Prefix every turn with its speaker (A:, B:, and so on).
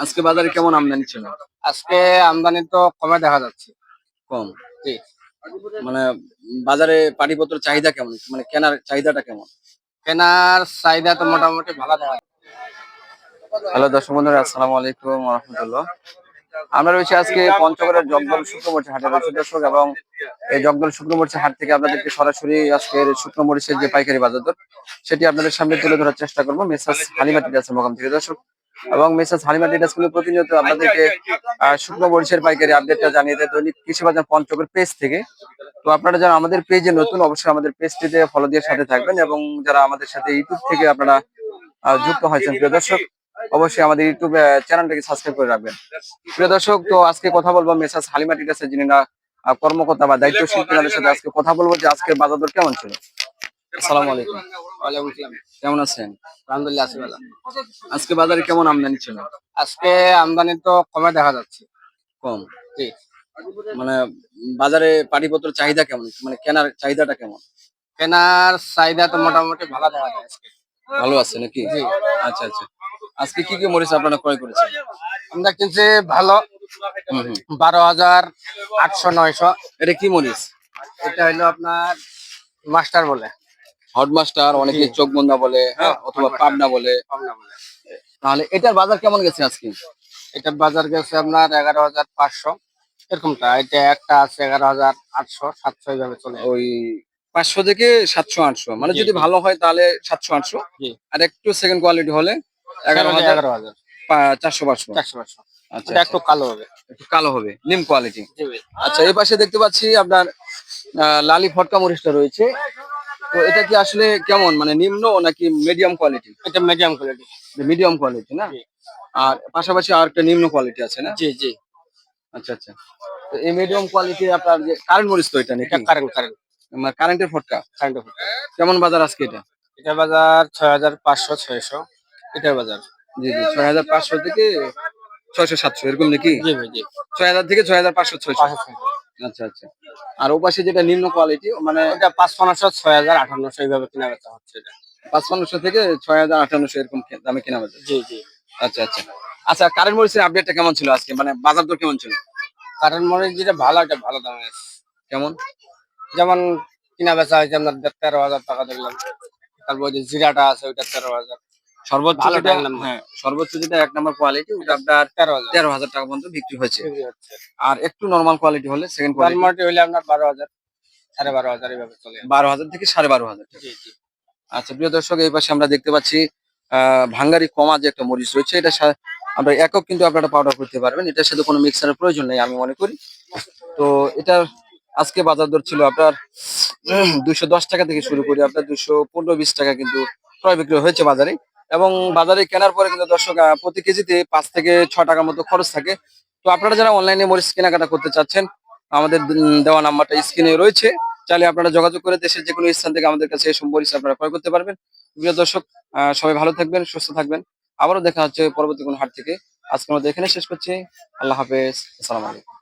A: আজকে বাজারে কেমন আমদানি ছিল?
B: আজকে আমদানি তো কমে দেখা যাচ্ছে।
A: কম।
B: জি।
A: মানে বাজারে পানিপত্র চাহিদা কেমন? মানে কেনার চাহিদাটা কেমন?
B: কেনার চাহিদা তো মোটামুটি ভালো দেখা যাচ্ছে।
A: হ্যালো দর্শক বন্ধুরা, আসসালামু আলাইকুম ওয়া রাহমাতুল্লাহ। আমরা রয়েছি আজকে পঞ্চগড়ের জগদল শুকনো হাটে রয়েছে দর্শক, এবং এই জগদল শুকনো মরিচের হাট থেকে আপনাদেরকে সরাসরি আজকের শুকনো মরিচের যে পাইকারি বাজার দর সেটি আপনাদের সামনে তুলে ধরার চেষ্টা করবো মেসার্স হালিমা ট্রেডার্সের মোকাম থেকে দর্শক। এবং মেসার্স হালিমা ট্রেডার্স গুলো প্রতিনিয়ত আপনাদেরকে শুকনো মরিচের পাইকারি আপডেটটা জানিয়ে দেয় দৈনিক কৃষি বাজার পঞ্চগড় পেজ থেকে। তো আপনারা যারা আমাদের পেজে নতুন, অবশ্যই আমাদের পেজটিতে ফলো দিয়ে সাথে থাকবেন, এবং যারা আমাদের সাথে ইউটিউব থেকে আপনারা যুক্ত হয়েছেন প্রিয় দর্শক, অবশ্যই আমাদের ইউটিউব চ্যানেলটাকে সাবস্ক্রাইব করে রাখবেন। প্রিয় দর্শক, তো আজকে কথা বলবো মেসার্স হালিমা ট্রেডার্সের যিনি না কর্মকর্তা বা দায়িত্বশীল তিনাদের সাথে আজকে কথা বলবো যে আজকের বাজার দর কেমন ছিল। আসসালামু আলাইকুম।
B: ওয়ালাইকুম আসসালাম।
A: কেমন আছেন?
B: আলহামদুলিল্লাহ আছি ভালো।
A: আজকে বাজারে কেমন আমদানি ছিল?
B: আজকে আমদানি তো কমে দেখা যাচ্ছে।
A: কম।
B: জি।
A: মানে বাজারে পানিপত্র চাহিদা কেমন? মানে কেনার চাহিদাটা কেমন?
B: কেনার চাহিদা তো মোটামুটি ভালো দেখা যায় আজকে।
A: ভালো আছে নাকি?
B: জি।
A: আচ্ছা আচ্ছা। আজকে কি কি মরিচ আপনারা ক্রয় করেছেন?
B: আমরা কিনছি ভালো
A: হুম হুম।
B: 12,800-900।
A: এটা কি মরিচ?
B: এটা হলো আপনার মাস্টার বলে।
A: হট মাস্টার, অনেকে
B: জি।
A: চোখ বন্ধা বলে, হ্যাঁ, অথবা
B: হট মাস্টার।
A: পাবনা বলে।
B: পাবনা বলে।
A: তাহলে এটার বাজার কেমন গেছে আজকে?
B: এটার বাজার গেছে আপনার 11,500 এরকমটা। এটা একটা আছে 11,800-700 এইভাবে চলে।
A: ওই 500 থেকে 700-800, মানে
B: জি
A: যদি
B: জি
A: ভালো হয় তাহলে 700-800,
B: জি।
A: আর একটু সেকেন্ড কোয়ালিটি হলে
B: সেটা হলো
A: 11,000
B: 11,000
A: 400-500।
B: 400-500।
A: আচ্ছা
B: এটা
A: আচ্ছা।
B: একটু কালো হবে।
A: একটু কালো হবে, নিম কোয়ালিটি।
B: জি ভাই।
A: আচ্ছা, এই পাশে দেখতে পাচ্ছি আপনার লালি ফটকা মরিচটা রয়েছে। তো এটা কি আসলে কেমন, মানে নিম্ন নাকি মিডিয়াম কোয়ালিটি?
B: এটা মিডিয়াম কোয়ালিটি।
A: মিডিয়াম কোয়ালিটি না?
B: জি
A: আর পাশাপাশি আর একটা নিম্ন কোয়ালিটি আছে না?
B: জি জি।
A: আচ্ছা আচ্ছা। তো এই মিডিয়াম কোয়ালিটি আপনার যে কারেন্ট মরিচ তো এটা
B: এটা
A: নাকি?
B: কারেন্ট
A: মানে কারেন্টের ফটকা।
B: কারেন্ট।
A: কেমন বাজার আজকে এটা?
B: এটা বাজার 6,500-600 এটার বাজার।
A: জি জি, 6,500 থেকে 600-700 এরকম নাকি?
B: জি ভাই জি।
A: 6,000 থেকে 6,500-600।
B: 500।
A: আচ্ছা আচ্ছা। আর ওপাশে যেটা নিম্ন কোয়ালিটি, মানে
B: ওটা 5,500, 6,000, 5,800 এইভাবে কেনা বেচা হচ্ছে এটা।
A: 5,500 থেকে 6,000-5,800 এরকম দামে কেনা বাজার।
B: জি জি।
A: আচ্ছা আচ্ছা। আচ্ছা, কারেন্ট মরিচের আপডেটটা কেমন ছিল আজকে, মানে বাজার দর কেমন ছিল?
B: কারেন্ট মরিচ যেটা ভালো এটা ভালো দামে আছে।
A: কেমন?
B: যেমন কিনা বেচা হয়েছে আপনার 13,000 টাকা দেখলাম। তারপর ওই যে জিরাটা আছে ওইটা 13,000।
A: সর্বোচ্চ
B: ভালোটা
A: যেটা,
B: এক নম্বর।
A: হ্যাঁ, সর্বোচ্চ যেটা 1 নম্বর কোয়ালিটি ওটা আপনার
B: 13,000
A: 13,000 টাকা পর্যন্ত বিক্রি হয়েছে।
B: বিক্রি হচ্ছে।
A: আর একটু নরমাল কোয়ালিটি হলে সেকেন্ড কোয়ালিটি
B: নরমালটি হইলে আপনার 12,000, 12,500 এইভাবে চলে।
A: 12,000 থেকে 12,500 টাকা।
B: জি জি।
A: আচ্ছা প্রিয় দর্শক, এই পাশে আমরা দেখতে পাচ্ছি ভাঙ্গারি কমা যে একটা মরিচ রয়েছে, এটা আমরা একক কিন্তু আপনারা পাউডার করতে পারবেন, এটার সাথে কোনো মিক্সারের প্রয়োজন নেই আমি মনে করি। তো এটার আজকে বাজার দর ছিল আপনার 210 টাকা থেকে শুরু করে আপনার 215-20 টাকা কিন্তু ক্রয় বিক্রয় হয়েছে বাজারে। এবং বাজারে কেনার পরে কিন্তু দর্শক প্রতি কেজিতে 5 থেকে 6 টাকার মতো খরচ থাকে। তো আপনারা যারা অনলাইনে মরিচ কেনাকাটা করতে চাচ্ছেন, আমাদের দেওয়া নাম্বারটা স্ক্রিনে রয়েছে, চাইলে আপনারা যোগাযোগ করে দেশের যে কোনো স্থান থেকে আমাদের কাছে এসব মরিচ আপনারা ক্রয় করতে পারবেন। প্রিয় দর্শক, সবাই ভালো থাকবেন, সুস্থ থাকবেন। আবারও দেখা হচ্ছে পরবর্তী কোনো হাট থেকে। আজকের মধ্যে এখানে শেষ করছি। আল্লাহ হাফেজ, আসসালামু আলাইকুম।